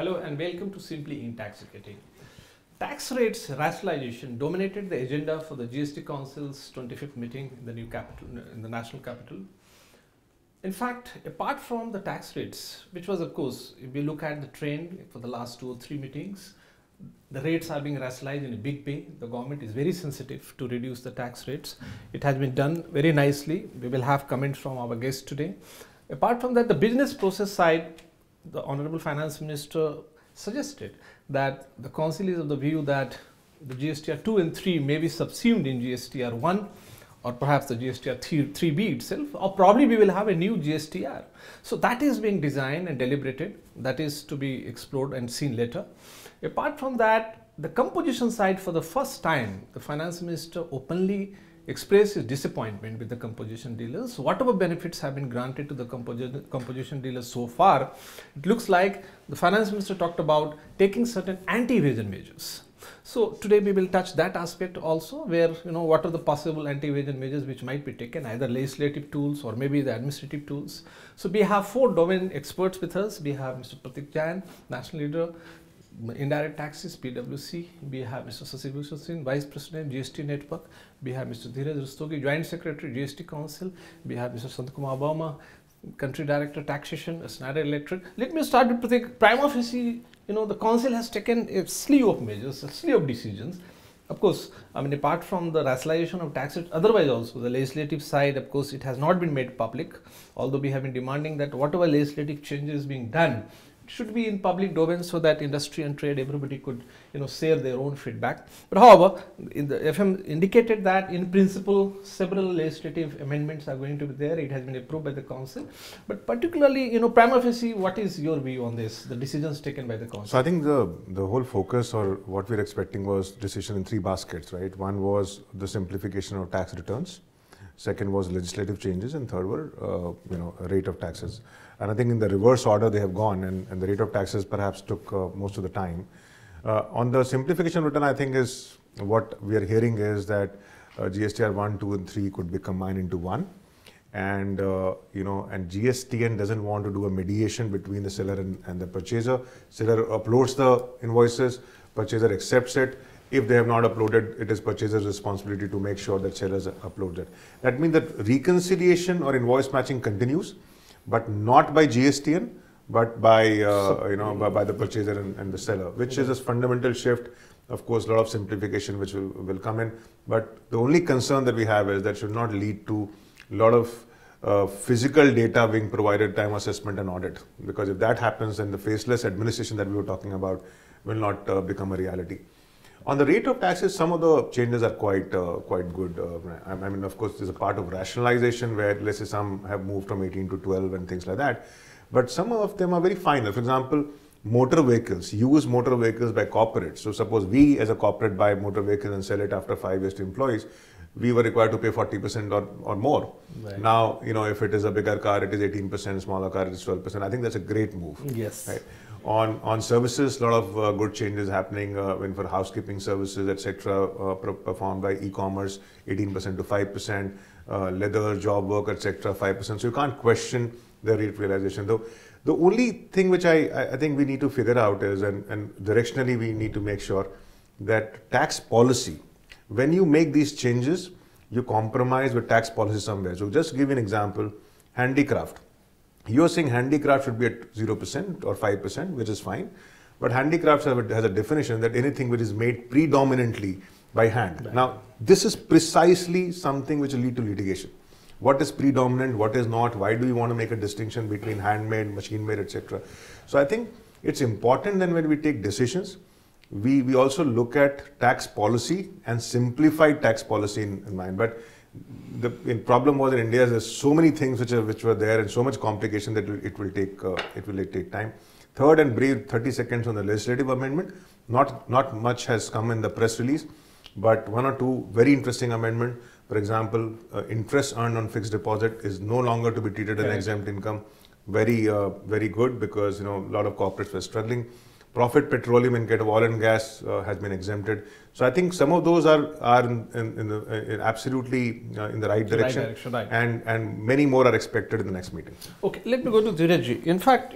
Hello and welcome to Simply inTAXicating. Tax rates rationalization dominated the agenda for the GST Council's 25th meeting in the new capital, in the national capital. In fact, apart from the tax rates, which was of course, if we look at the trend for the last 2 or 3 meetings, the rates are being rationalized in a big way. The government is very sensitive to reduce the tax rates. It has been done very nicely. We will have comments from our guests today. Apart from that, the business process side, the Honorable Finance Minister suggested that the Council is of the view that the GSTR 2 and 3 may be subsumed in GSTR 1 or perhaps the GSTR 3B itself, or probably we will have a new GSTR. So that is being designed and deliberated. That is to be explored and seen later. Apart from that, the composition side, for the first time, the Finance Minister openly expressed his disappointment with the composition dealers. Whatever benefits have been granted to the composition dealers so far, it looks like the Finance Minister talked about taking certain anti-evasion measures. So today we will touch that aspect also, where what are the possible anti-evasion measures which might be taken, either legislative tools or maybe the administrative tools. So we have 4 domain experts with us. We have Mr. Pratik Jain, National Leader, Indirect Taxes, PwC. We have Mr. Singh, Vice President, GST Network. We have Mr. Dheeraj Rastogi, Joint Secretary, GST Council. We have Mr. Sant Kumar Verma, Country Director, Taxation, Schneider Electric. Let me start with Pratik. Prima facie, the Council has taken a slew of measures, a slew of decisions. Of course, apart from the rationalization of taxes, otherwise also the legislative side, of course, it has not been made public, although we have been demanding that whatever legislative changes being done, should be in public domain so that industry and trade, everybody could share their own feedback. But however, the FM indicated that in principle several legislative amendments are going to be there. It has been approved by the council, but particularly prima facie, what is your view on this, the decisions taken by the council? So I think the whole focus, or what we're expecting, was decision in 3 baskets, right? One was the simplification of tax returns, second was legislative changes, and third were rate of taxes. And I think in the reverse order they have gone, and the rate of taxes perhaps took most of the time. On the simplification return, I think is what we are hearing is that GSTR 1, 2 and 3 could be combined into one. And and GSTN doesn't want to do a mediation between the seller and the purchaser. Seller uploads the invoices, purchaser accepts it. If they have not uploaded, it is purchaser's responsibility to make sure that sellers upload it. That means that reconciliation or invoice matching continues, but not by GSTN, but by by the purchaser and the seller, which is a fundamental shift. Of course, a lot of simplification which will come in, but the only concern that we have is that should not lead to a lot of physical data being provided, time assessment and audit, because if that happens, then the faceless administration that we were talking about will not become a reality. On the rate of taxes, some of the changes are quite good. Of course, there's a part of rationalization where, let's say, some have moved from 18 to 12 and things like that. But some of them are very fine. For example, motor vehicles, used motor vehicles by corporates. So suppose we as a corporate buy motor vehicles and sell it after 5 years to employees, we were required to pay 40% or more. Right. Now, if it is a bigger car, it is 18%, smaller car, it is 12%. I think that's a great move. Yes. Right? On services, a lot of good changes happening for housekeeping services, etc., performed by e-commerce, 18% to 5%, leather, job work, etc., 5%. So you can't question the rate realization. Though the only thing which I think we need to figure out is, and directionally we need to make sure that tax policy, when you make these changes, you compromise with tax policy somewhere. So just give you an example, handicraft. You're saying handicraft should be at 0% or 5%, which is fine. But handicrafts has a definition that anything which is made predominantly by hand. Right. Now, this is precisely something which will lead to litigation. What is predominant, what is not, why do we want to make a distinction between handmade, machine-made, etc. So I think it's important that when we take decisions, we also look at tax policy and simplified tax policy in mind. But the problem was in India, there's so many things which were there and so much complication that it will take time. Third and brief, 30 seconds on the legislative amendment. Not much has come in the press release, but 1 or 2 very interesting amendment. For example, interest earned on fixed deposit is no longer to be treated as exempt income. Very good, because a lot of corporates were struggling. Profit petroleum in case of oil and gas has been exempted. So I think some of those are absolutely in the right direction, right. and many more are expected in the next meeting. Okay, let me go to Dheeraj ji. In fact,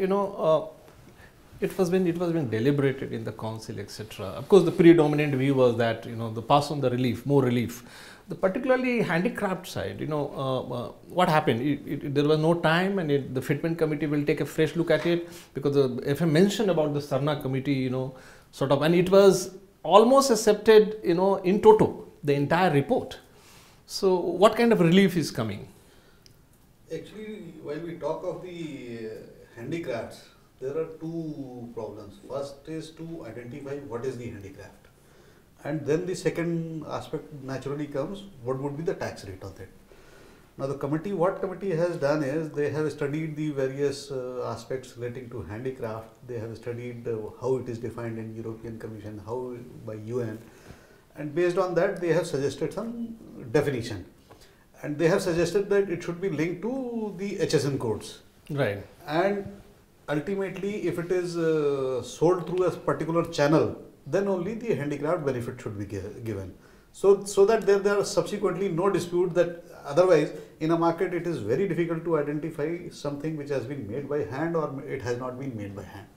It was being deliberated in the council, etc. Of course, the predominant view was that the pass on the relief, more relief. The particularly handicraft side, what happened? There was no time, and the fitment committee will take a fresh look at it, because the FM mentioned about the Sarna committee, sort of, and it was almost accepted, in toto, the entire report. So, what kind of relief is coming? Actually, while we talk of the handicrafts, there are two problems. First is to identify what is the handicraft, and then the second aspect naturally comes, what would be the tax rate of it. Now the committee, what committee has done is, they have studied the various aspects relating to handicraft. They have studied how it is defined in European Commission, how by UN, and based on that they have suggested some definition, and they have suggested that it should be linked to the HSN codes. Right. And ultimately, if it is sold through a particular channel, then only the handicraft benefit should be given. So that there are subsequently no dispute that otherwise in a market it is very difficult to identify something which has been made by hand or it has not been made by hand.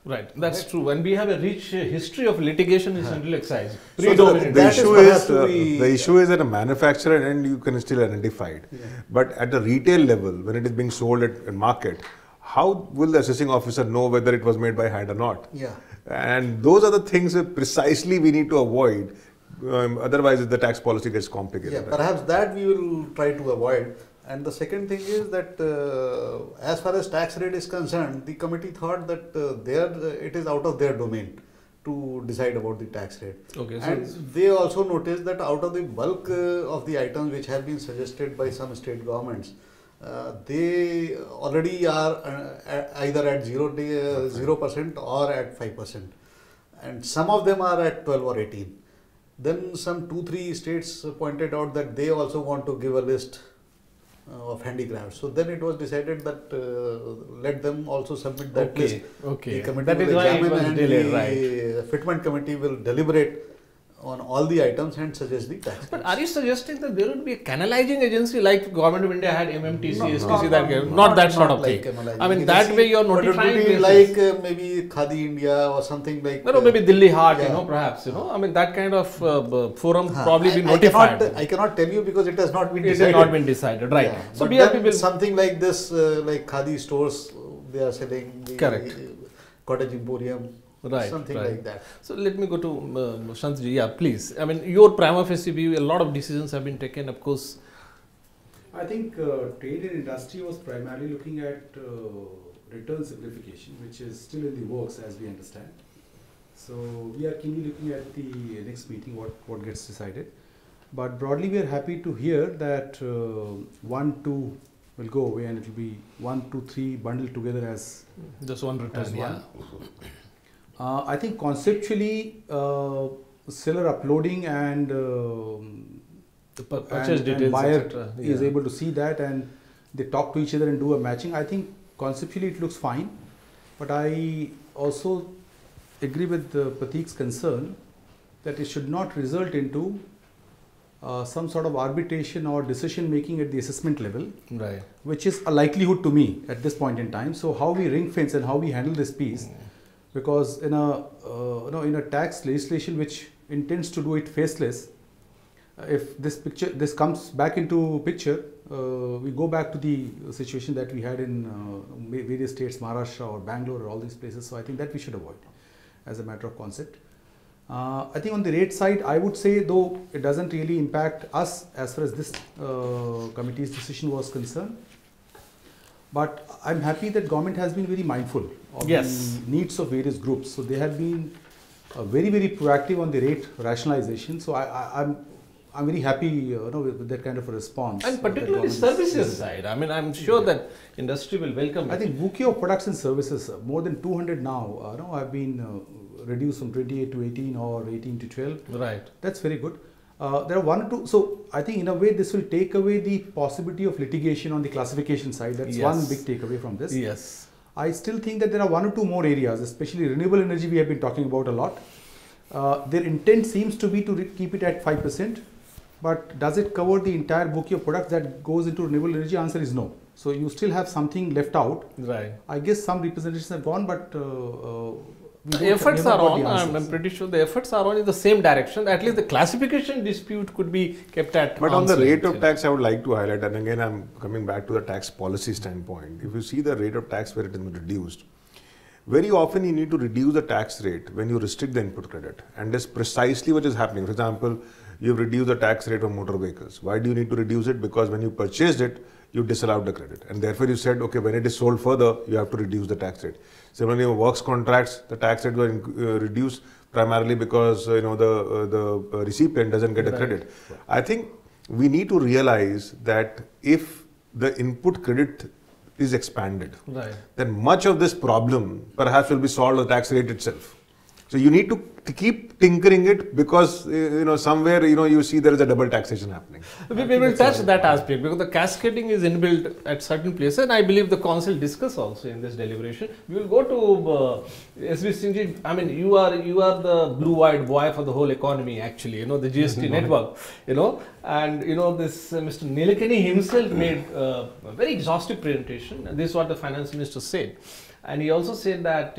Right, that's true. And we have a rich history of litigation in central excise. So the issue is at a manufacturer end you can still identify it. Yeah. But at the retail level, when it is being sold at market, how will the assessing officer know whether it was made by hand or not? Yeah. And those are the things that precisely we need to avoid. Otherwise, the tax policy gets complicated. Yeah, perhaps that we will try to avoid. And the second thing is that as far as tax rate is concerned, the committee thought that it is out of their domain to decide about the tax rate. Okay, and so they also noticed that out of the bulk of the items which have been suggested by some state governments, they already are either at 0% or at 5%, and some of them are at 12 or 18. Then some 2-3 states pointed out that they also want to give a list of handicrafts. So then it was decided that let them also submit that list. Okay. The committee will examine and the fitment committee will deliberate on all the items and suggest the tax. But are you suggesting that there would be a canalizing agency like Government of India had MMTC, STC, that sort of thing? I mean, that way you are notifying. It would be like maybe Khadi India or something like. No, maybe Delhi Haat, perhaps, I mean, that kind of forum probably be notified. I cannot tell you because it has not been decided. It has not been decided, right. Yeah. So BRP will something like this, like Khadi stores, they are selling the cottage emporium. Right, something like that. So let me go to Shantji. Yeah, please. I mean, your prima facie view, a lot of decisions have been taken, of course. I think trade and industry was primarily looking at return simplification, which is still in the works as we understand. So we are keenly looking at the next meeting, what gets decided. But broadly, we are happy to hear that 1, 2 will go away and it will be 1, 2, 3 bundled together as just one return. Yeah. I think conceptually, seller uploading and the purchase details, and buyer is able to see that and they talk to each other and do a matching. I think conceptually it looks fine, but I also agree with Pratik's concern that it should not result into some sort of arbitration or decision making at the assessment level, right? Which is a likelihood to me at this point in time. So how we ring fence and how we handle this piece. Because in a tax legislation which intends to do it faceless, if this comes back into picture, we go back to the situation that we had in various states, Maharashtra or Bangalore or all these places. So I think that we should avoid as a matter of concept. I think on the rate side, I would say though it doesn't really impact us as far as this committee's decision was concerned. But I'm happy that government has been very mindful of the needs of various groups. So they have been very, very proactive on the rate rationalization. So I'm very happy with that kind of a response. And particularly services side. I mean, I'm sure that industry will welcome it. I think bouquet of products and services, more than 200 now, have been reduced from 28 to 18 or 18 to 12. Right. That's very good. There are 1 or 2, so I think in a way this will take away the possibility of litigation on the classification side. That's one big takeaway from this. Yes. I still think that there are 1 or 2 more areas, especially renewable energy we have been talking about a lot. Their intent seems to be to keep it at 5%, but does it cover the entire bouquet of products that goes into renewable energy? Answer is no. So you still have something left out. Right. I guess some representations have gone, but the efforts are on. I'm pretty sure the efforts are on in the same direction. At least the classification dispute could be kept at. But on the rate of tax, I would like to highlight, and again, I'm coming back to the tax policy standpoint. If you see the rate of tax where it has been reduced, very often you need to reduce the tax rate when you restrict the input credit, and that's precisely what is happening. For example, you've reduced the tax rate on motor vehicles. Why do you need to reduce it? Because when you purchased it, you disallowed the credit, and therefore you said, okay, when it is sold further, you have to reduce the tax rate. Similarly, in works contracts, the tax rate were reduced primarily because the recipient doesn't get a credit. I think we need to realize that if the input credit is expanded, then much of this problem perhaps will be solved with the tax rate itself. So you need to keep tinkering it, because somewhere you see there is a double taxation happening. We will touch that aspect, because the cascading is inbuilt at certain places, and I believe the council discuss also in this deliberation. We will go to S.V. Singh. I mean, you are the blue-eyed boy for the whole economy, actually. The GST network. And this Mr. Nilekani himself made a very exhaustive presentation. This is what the finance minister said. And he also said that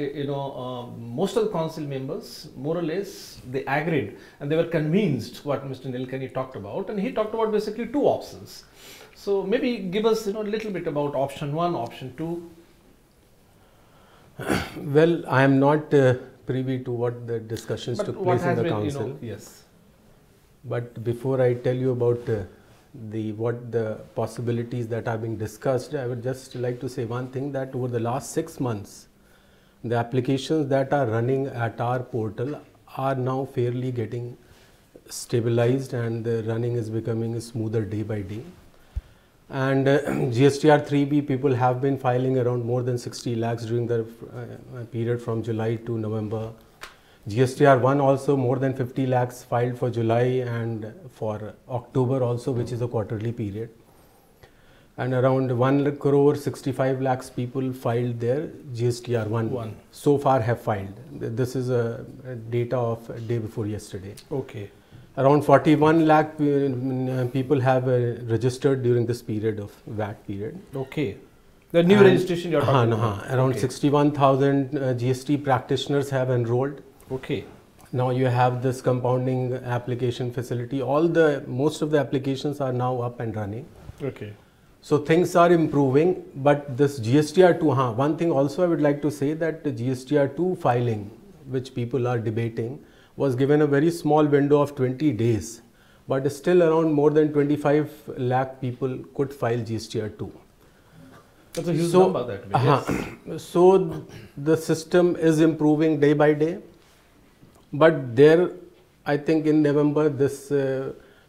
most of the council members, more or less, they agreed and they were convinced what Mr. Nilekani talked about, and he talked about basically two options. So maybe give us a little bit about option 1, option 2. Well, I am not privy to what the discussions took place in the council. Yes. But before I tell you about what the possibilities that are being discussed, I would just like to say one thing, that over the last 6 months, the applications that are running at our portal are now fairly getting stabilized, and the running is becoming smoother day by day. And GSTR 3B people have been filing around more than 60 lakhs during the period from July to November. GSTR 1 also more than 50 lakhs filed for July, and for October also, which is a quarterly period. And around 1 crore 65 lakhs people filed their GSTR 1 so far have filed. This is a data of day before yesterday. Okay. Around 41 lakh people have registered during this period of VAT period. Okay. The new registration you are talking about. Around 61,000 GST practitioners have enrolled. Okay. Now you have this compounding application facility. Most of the applications are now up and running. Okay. So things are improving, but this GSTR 2, one thing also I would like to say, that the GSTR 2 filing, which people are debating, was given a very small window of 20 days, but still around more than 25 lakh people could file GSTR 2. That's a huge number, that means. So the system is improving day by day. But there, I think in November,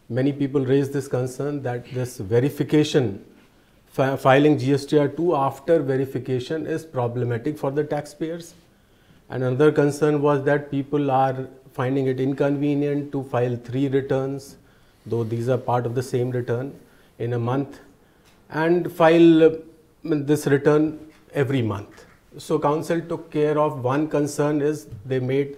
many people raised this concern that this verification, filing GSTR 2 after verification is problematic for the taxpayers. And another concern was that people are finding it inconvenient to file 3 returns, though these are part of the same return, in a month, and file this return every month. So council took care of one concern, is they made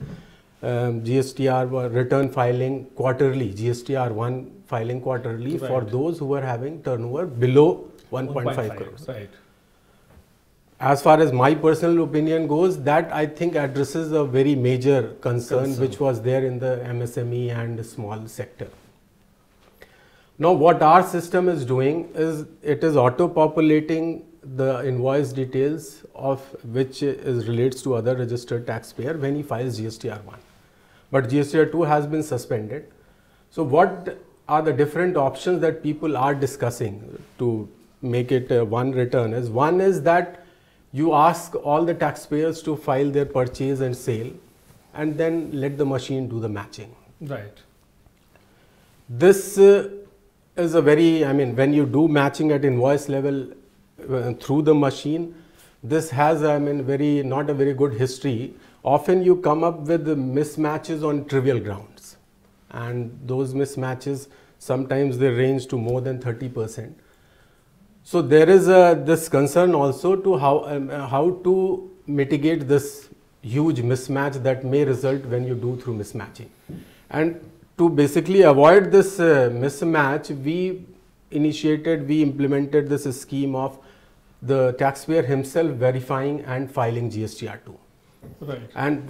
GSTR return filing quarterly, GSTR 1 filing quarterly for those who are having turnover below 1.5 crores. Right. As far as my personal opinion goes, that I think addresses a very major concern which was there in the MSME and small sector. Now what our system is doing is, it is auto-populating the invoice details of which relates to other registered taxpayer when he files GSTR 1. But GSTR 2 has been suspended. So what are the different options that people are discussing to make it one return? One is that you ask all the taxpayers to file their purchase and sale, and then let the machine do the matching. Right. This is a very, when you do matching at invoice level through the machine, this has, not a very good history. Often you come up with mismatches on trivial grounds, and those mismatches, sometimes they range to more than 30%. So there is this concern also to how to mitigate this huge mismatch that may result when you do through mismatching. And to basically avoid this mismatch, we implemented this scheme of the taxpayer himself verifying and filing GSTR 2. Right. And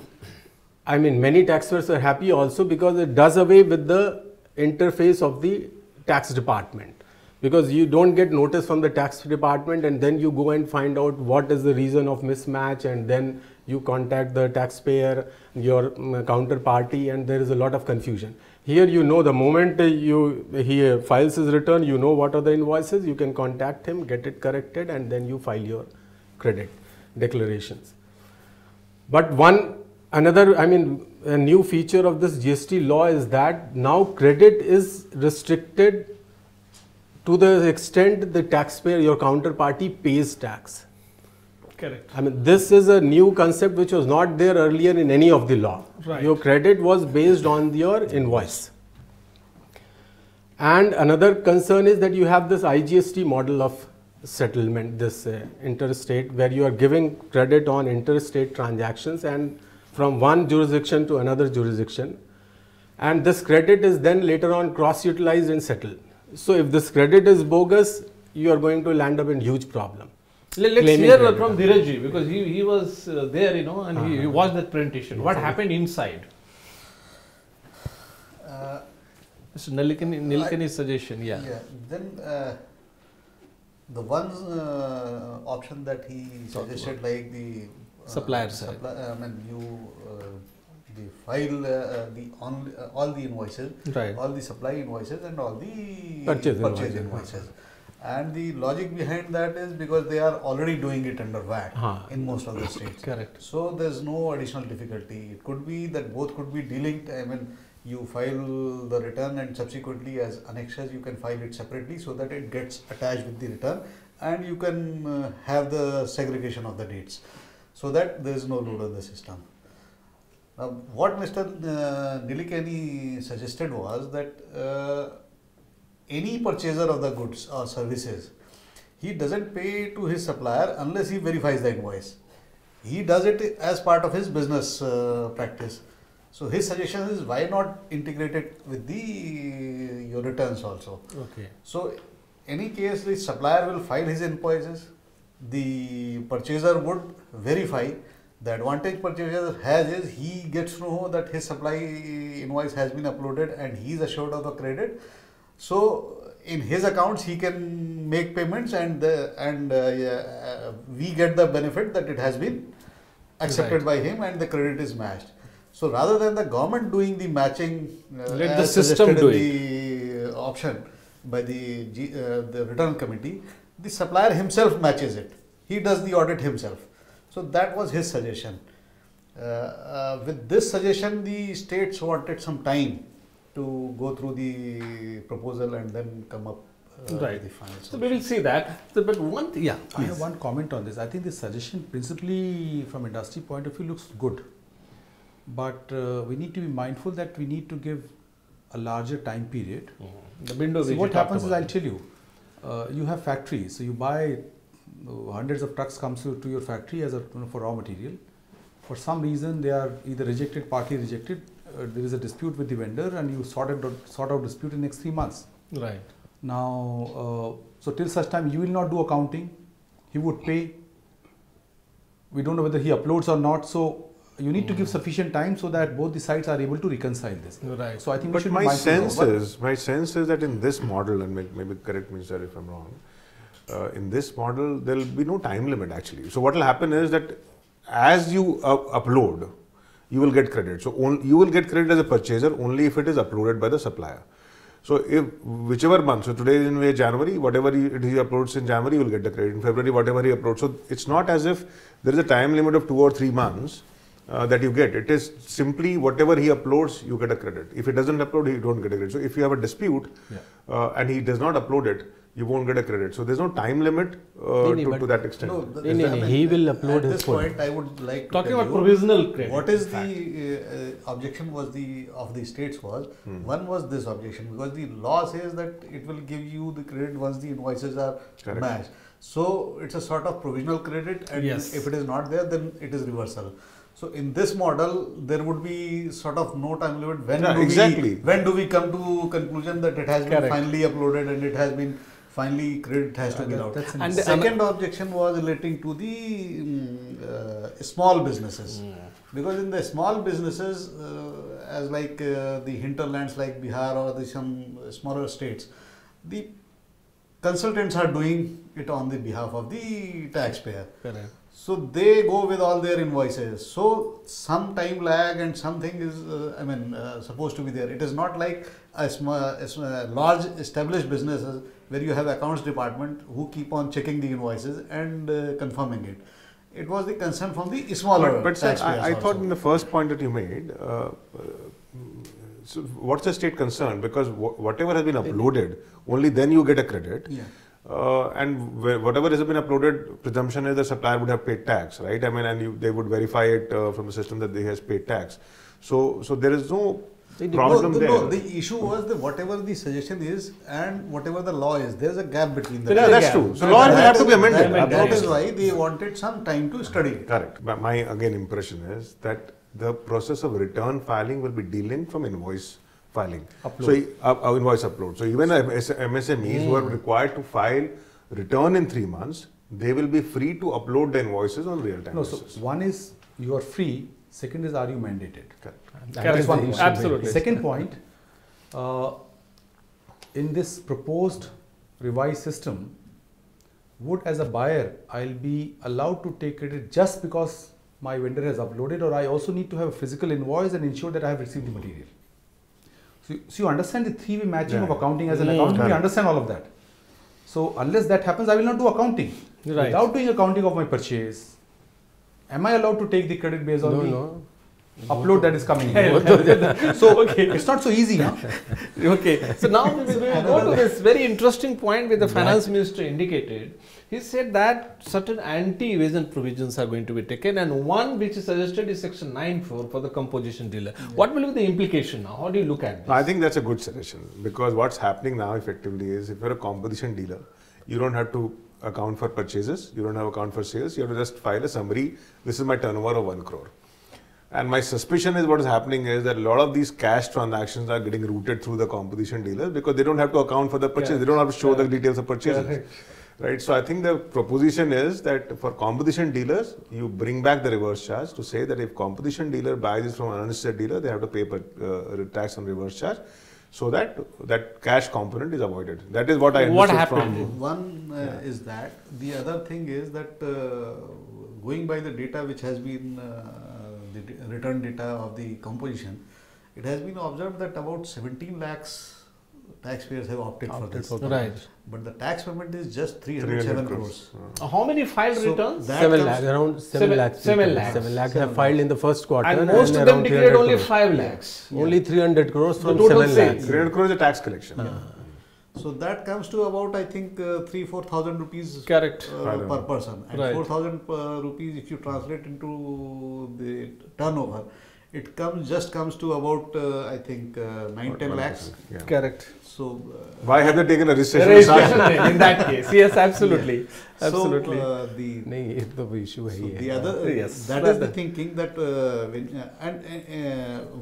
I mean, many taxpayers are happy also because it does away with the interface of the tax department. Because you don't get notice from the tax department and then you go and find out what is the reason of mismatch, and then you contact the taxpayer, your counterparty, and there is a lot of confusion. Here you know the moment he files his return, you know what are the invoices, you can contact him, get it corrected, and then you file your credit declarations. But a new feature of this GST law is that now credit is restricted to the extent the taxpayer, your counterparty, pays tax. Correct. I mean, this is a new concept which was not there earlier in any of the law. Right. Your credit was based on your invoice. And another concern is that you have this IGST model of settlement, this interstate, where you are giving credit on interstate transactions and from one jurisdiction to another jurisdiction. And this credit is then later on cross-utilized and settled. So if this credit is bogus, you are going to land up in huge problem. Let's hear from Dheeraj ji, because he was there, and he watched that presentation. What happened inside? Mr. Nilekani's suggestion, yeah. Then the one option that he suggested, like the supplier side. You file all the invoices, Right. all the supply invoices and all the Purchase invoices. And the logic behind that is because they are already doing it under VAT in most of the states. Correct. So there's no additional difficulty. It could be that both could be delinked. I mean, you file the return and subsequently as annexures you can file it separately so that it gets attached with the return, and you can have the segregation of the dates so that there is no load on the system. Now, what Mr. Nilekani suggested was that any purchaser of the goods or services, he doesn't pay to his supplier unless he verifies the invoice. He does it as part of his business practice. So his suggestion is, why not integrate it with your returns also? Okay. So any case, the supplier will file his invoices, the purchaser would verify. The advantage purchaser has is he gets to know that his supply invoice has been uploaded and he is assured of the credit. So in his accounts he can make payments, and we get the benefit that it has been accepted by him and the credit is matched. So rather than the government doing the matching, let the system do it. The option by the return committee, the supplier himself matches it. He does the audit himself. So that was his suggestion. With this suggestion, the states wanted some time to go through the proposal and then come up with the final solution. So we will see that. So, but one thing, I have one comment on this. I think this suggestion, principally from industry point of view, looks good. But we need to be mindful that we need to give a larger time period. The window. So what happens is, I'll tell you, you have factories, so you buy hundreds of trucks comes to your factory as for raw material. For some reason, they are either rejected, partly rejected. There is a dispute with the vendor, and you sort out dispute in the next 3 months. Right. Now, so till such time you will not do accounting, he would pay. We don't know whether he uploads or not. So you need to give sufficient time so that both the sides are able to reconcile this. Right. So I think. But my sense is that in this model, and maybe correct me, sir, if I'm wrong. In this model, there will be no time limit actually. So what will happen is that as you upload, you will get credit. So you will get credit as a purchaser only if it is uploaded by the supplier. So if whichever month, so today is in January, whatever he uploads in January, you will get the credit. In February, whatever he uploads. So it's not as if there is a time limit of 2 or 3 months that you get. It is simply whatever he uploads, you get a credit. If he doesn't upload, you don't get a credit. So if you have a dispute and he does not upload it, you won't get a credit. So there's no time limit to that extent. He will upload his At this point, I would like to talking tell about you provisional credit. what is the objection was of the states was one was this objection, because the law says that it will give you the credit once the invoices are matched. So it's a sort of provisional credit, and if it is not there, then it is reversal. So in this model, there would be sort of no time limit. When do we come to conclusion that it has been finally uploaded and it has been finally credit has to be allowed. And the second objection was relating to the small businesses. Because in the small businesses, as like the hinterlands like Bihar or some smaller states, the consultants are doing it on the behalf of the taxpayer. Correct. So they go with all their invoices. So some time lag and something is, supposed to be there. It is not like a large established businesses where you have accounts department who keep on checking the invoices and confirming it. It was the concern from the smaller But sir, taxpayers I thought also. in the first point that you made, so what's the state concern? Because whatever has been uploaded, only then you get a credit. Yeah. And whatever has been uploaded, presumption is the supplier would have paid tax, right? I mean, and they would verify it from the system that they has paid tax. So there is no problem there. No, the issue was that whatever the suggestion is and whatever the law is, there is a gap between them. Yeah, that's true. So law will have to be amended. That is why they wanted some time to study it. Correct. But my again impression is that the process of return filing will be delayed from invoice filing. So invoice upload. So even MSMEs who are required to file return in 3 months, they will be free to upload the invoices on real-time basis. So one is you are free. Second is, are you mandated? Correct. That is one point. Absolutely. Second point, in this proposed revised system, would as a buyer, I'll be allowed to take credit just because my vendor has uploaded, or I also need to have a physical invoice and ensure that I have received the material? So you understand the three-way matching of accounting as an accountant, we understand all of that. So unless that happens, I will not do accounting. Right. Without doing accounting of my purchase, am I allowed to take the credit based on the upload that is coming in? So it's not so easy, huh? Okay, so now we will go to this very interesting point which the finance minister indicated. He said that certain anti-evasion provisions are going to be taken, and one which is suggested is section 9(4) for the composition dealer. What will be the implication now? How do you look at this? I think that's a good suggestion, because what's happening now effectively is if you're a composition dealer, you don't have to account for purchases, you don't have account for sales, you have to just file a summary. This is my turnover of 1 crore. And my suspicion is what is happening is that a lot of these cash transactions are getting routed through the composition dealers because they don't have to account for the purchase. They don't have to show the details of purchases. Right. So I think the proposition is that for composition dealers, you bring back the reverse charge to say that if composition dealer buys this from an unregistered dealer, they have to pay tax on reverse charge, so that cash component is avoided. That is what I understood. What happened? One is that. The other thing is that going by the data which has been the return data of the composition, it has been observed that about 17 lakhs taxpayers have opted for this. Right. But the tax payment is just 307 crores. How many filed returns? 7 lakh, around 7 lakhs. 7 lakhs. 7 lakhs have filed in the first quarter. And most of them around declared 300 only crores. 5 lakhs. Only 300 crores from total 7 sales. lakhs. 300 crores is a tax collection. So that comes to about, I think, 3,000-4,000 rupees Correct. per person. And Right. 4,000 rupees, if you translate into the turnover, it comes to about, I think, 9-10 lakhs. Yeah. Correct. So Why have they taken a registration charge? In that case, yes, absolutely. Absolutely. So नहीं, ये तो issue है ही है. the other Yes. that is the thinking that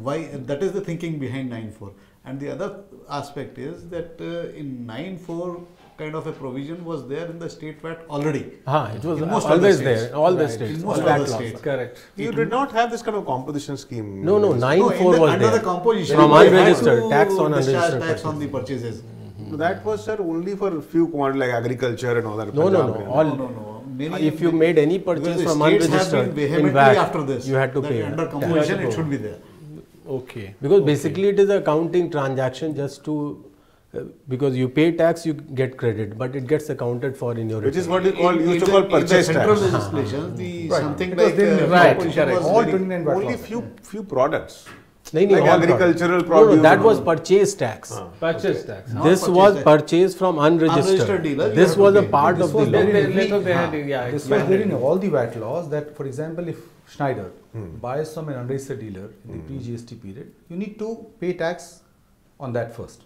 why that is the thinking behind 9(4). And the other aspect is that in 9(4) kind of a provision was there in the state VAT already. It was In most of the always states. there. All the Right. states. In most all of VAT the laws. states. Correct. You did not have this kind of composition scheme. No, 9(4) was under the there. composition From they had unregistered, to tax on discharge unregistered tax on the purchases. purchases. That was, sir, only for a few commodities like agriculture and all that. No. Punjab, All, No. Many, if you made any because purchase the from states have unregistered been in vehemently VAT, after this, you had to that pay. under tax. composition it should be there. Okay. Because basically it is a accounting transaction just to, because you pay tax, you get credit, but it gets accounted for in your Which is return. what you used to call purchase in the central tax. legislation, the Right. something Because like then- Right, composition correct. was All very- 29 VAT Only laws. few products. Nahin, Like all agricultural product. produce. That was purchase tax. Purchase tax. Not This purchase was tax. purchased from unregistered. Unregistered dealer, you This have to was a pay. part This of was the there law. in Later they Huh. had, yeah. This was there in all the VAT laws that, for example, if Schneider buys from an unregistered dealer in the pre-GST period, you need to pay tax on that first.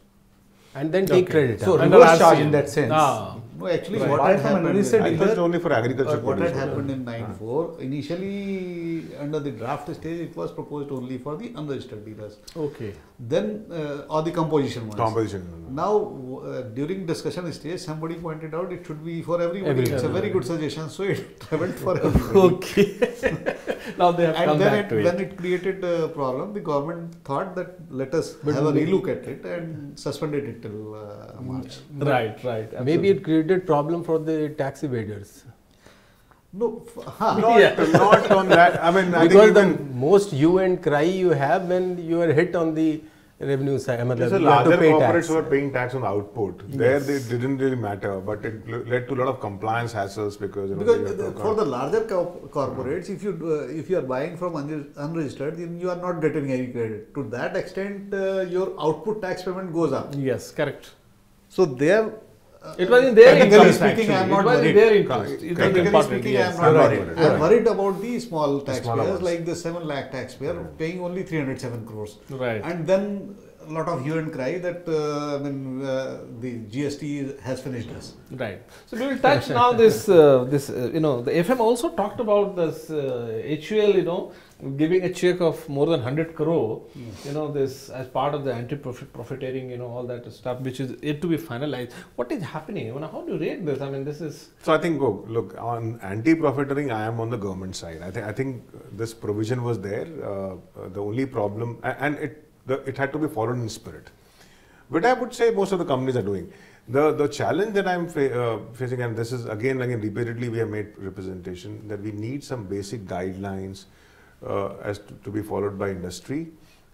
and then take credit. So And reverse I'll charge see. in that sense. No, actually, Right. what Apart had from an happened unlisted I in- thought it's only for agriculture what had produce. happened in 9.4, initially under the draft stage, it was proposed only for the unregistered dealers. Okay. Then, or the composition ones. Composition. Now, during discussion stage, somebody pointed out it should be for everybody. Everybody. It's a very good suggestion. So it traveled for everybody. Okay. Now they have come And back to then it. it created a problem. The government thought that let us have a relook at it and suspended it till March. Right. Maybe it created problem for the tax evaders. No, Not on that. I mean, I Because think the even most hue and cry you have when you are hit on the revenue side. there's You a have to larger pay corporates tax. who are paying tax on the output. There, they didn't really matter, but it led to a lot of compliance hassles because you know, they have because to for the larger corporates, if you are buying from unregistered, then you are not getting any credit. To that extent, your output tax payment goes up. Yes, correct. So there. It was in their Technically interest. speaking, Actually. I am not It was in worried. their interest. It was Technically important, speaking, yes. I am not Right. worried. Right. I am worried about the small taxpayers, ones. like the 7 lakh taxpayer paying only 307 crores. Right. And then a lot of hue and cry that the GST has finished us. Right. So we will touch now this, the FM also talked about this HUL, giving a check of more than 100 crore, this as part of the anti-profiteering, all that stuff, which is yet to be finalized. What is happening? How do you rate this? I mean, this is... So I think, look, on anti-profiteering, I am on the government side. I think this provision was there. The only problem, and it had to be followed in spirit. But I would say most of the companies are doing. The challenge that I'm facing, and this is again repeatedly we have made representation, that we need some basic guidelines as to be followed by industry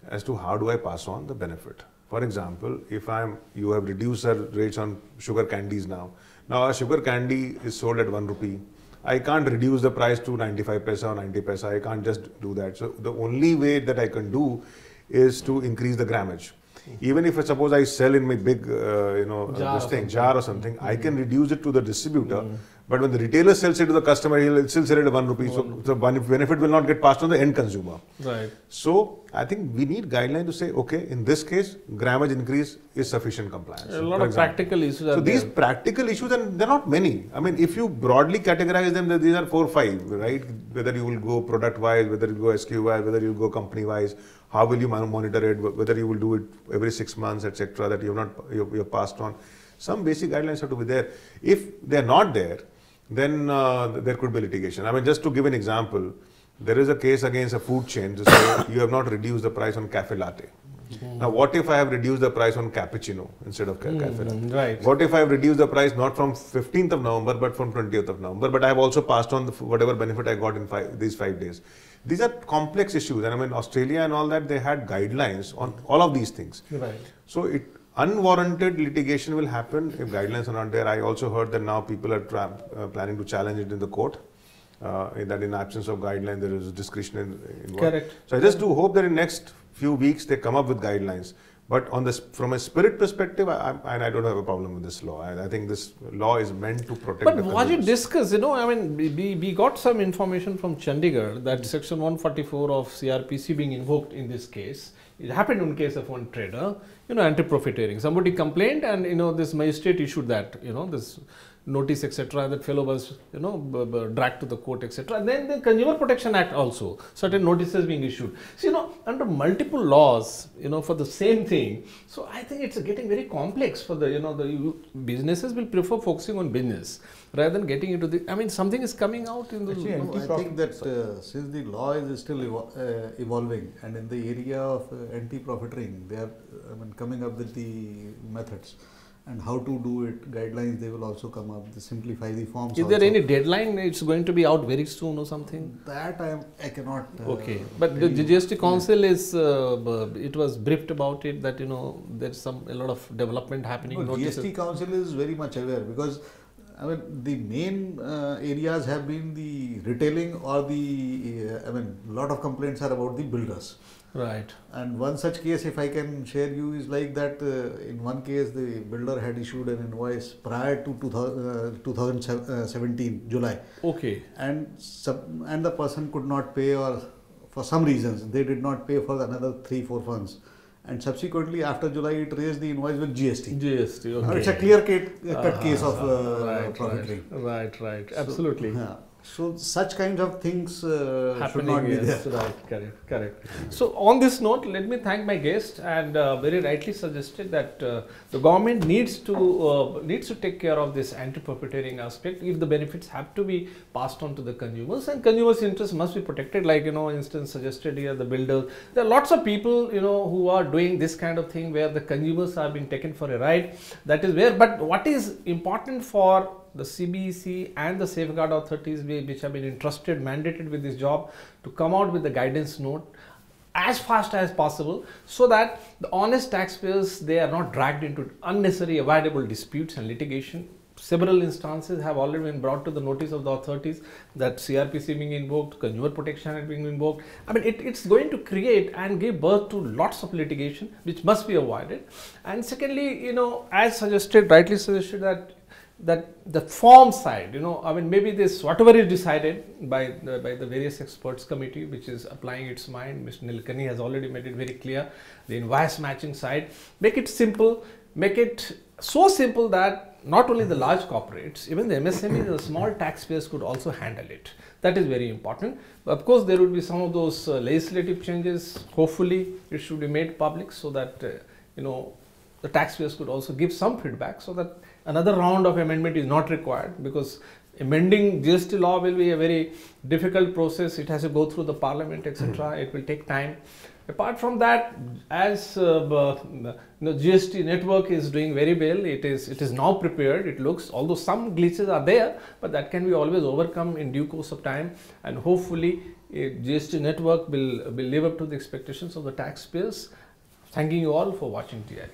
as to how do I pass on the benefit. For example, if you have reduced our rates on sugar candies now. Now a sugar candy is sold at 1 rupee. I can't reduce the price to 95 paisa or 90 paisa. I can't just do that. So the only way that I can do is to increase the grammage. Even if suppose I sell in my big, jar or something, I can reduce it to the distributor. But when the retailer sells it to the customer, he'll still sell it at 1 rupee. So the benefit will not get passed on the end consumer. Right. So I think we need guidelines to say, okay, in this case, grammage increase is sufficient compliance. A lot of practical issues are So these there. practical issues, and they're not many. I mean, if you broadly categorize them, these are 4 or 5, right? Whether you will go product-wise, whether you go SKU-wise, whether you go company-wise, how will you monitor it, whether you will do it every 6 months, etc., that you've passed on. Some basic guidelines have to be there. If they're not there, then there could be litigation. I mean, just to give an example, there is a case against a food chain to say you have not reduced the price on cafe latte. Now, what if I have reduced the price on cappuccino instead of cafe latte? Right. What if I have reduced the price not from 15th of November but from 20th of November, but I have also passed on whatever benefit I got in these 5 days? These are complex issues, and I mean, Australia and all that, they had guidelines on all of these things. Right. So unwarranted litigation will happen if guidelines are not there. I also heard that now people are planning to challenge it in the court. That in absence of guideline there is discretion involved. Correct. So I just do hope that in next few weeks they come up with guidelines. But from a spirit perspective, I don't have a problem with this law. I think this law is meant to protect But the was it consumers. discussed? We got some information from Chandigarh that section 144 of CRPC being invoked in this case. It happened in case of one trader, anti-profiteering. Somebody complained, and this magistrate issued that, this notice, etc. That fellow was, dragged to the court, etc. And then the Consumer Protection Act also, certain notices being issued. So, under multiple laws, for the same thing. So, I think it's getting very complex for the businesses will prefer focusing on business rather than getting into something is coming out in the... No, I think that since the law is still evolving, and in the area of anti-profiteering, they are coming up with the methods. And how to do it, guidelines they will also come up, they simplify the forms. Is there any deadline? It's going to be out very soon or something? That I cannot. Okay, but the GST Council is, it was briefed about it that, there's a lot of development happening. No, GST Council is very much aware, because the main areas have been the retailing or lot of complaints are about the builders. Right. And one such case, if I can share you, is like that in one case the builder had issued an invoice prior to 2017 July. Okay. And the person could not pay, or for some reasons they did not pay for another 3-4 months. and subsequently after July it raised the invoice with GST. GST, Now okay. it's a clear cut case of profiteering. Right, absolutely. So such kinds of things should not be there. Right, correct. So on this note, let me thank my guest, and very rightly suggested that the government needs to take care of this anti-profiteering aspect if the benefits have to be passed on to the consumers, and consumers' interests must be protected. Like, instance suggested here, the builders. There are lots of people, who are doing this kind of thing where the consumers are being taken for a ride. That is where. But what is important for the CBEC and the safeguard authorities which have been entrusted, mandated with this job, to come out with the guidance note as fast as possible, so that the honest taxpayers, they are not dragged into unnecessary avoidable disputes and litigation. Several instances have already been brought to the notice of the authorities that CRPC being invoked, consumer protection Act being invoked. I mean, it's going to create and give birth to lots of litigation which must be avoided. And secondly, as rightly suggested, that the form side, I mean, maybe this, whatever is decided by the various experts committee which is applying its mind, Mr. Nilekani has already made it very clear, the invoice matching side, make it simple, make it so simple that not only the large corporates, even the MSMEs, the small taxpayers could also handle it. That is very important. Of course, there will be some of those legislative changes. Hopefully, it should be made public so that, the taxpayers could also give some feedback, so that another round of amendment is not required, because amending GST law will be a very difficult process. It has to go through the parliament, etc. It will take time. Apart from that, as GST network is doing very well, it is now prepared. It looks, although some glitches are there, but that can be always overcome in due course of time, and hopefully GST network will live up to the expectations of the taxpayers. Thanking you all for watching TIOL.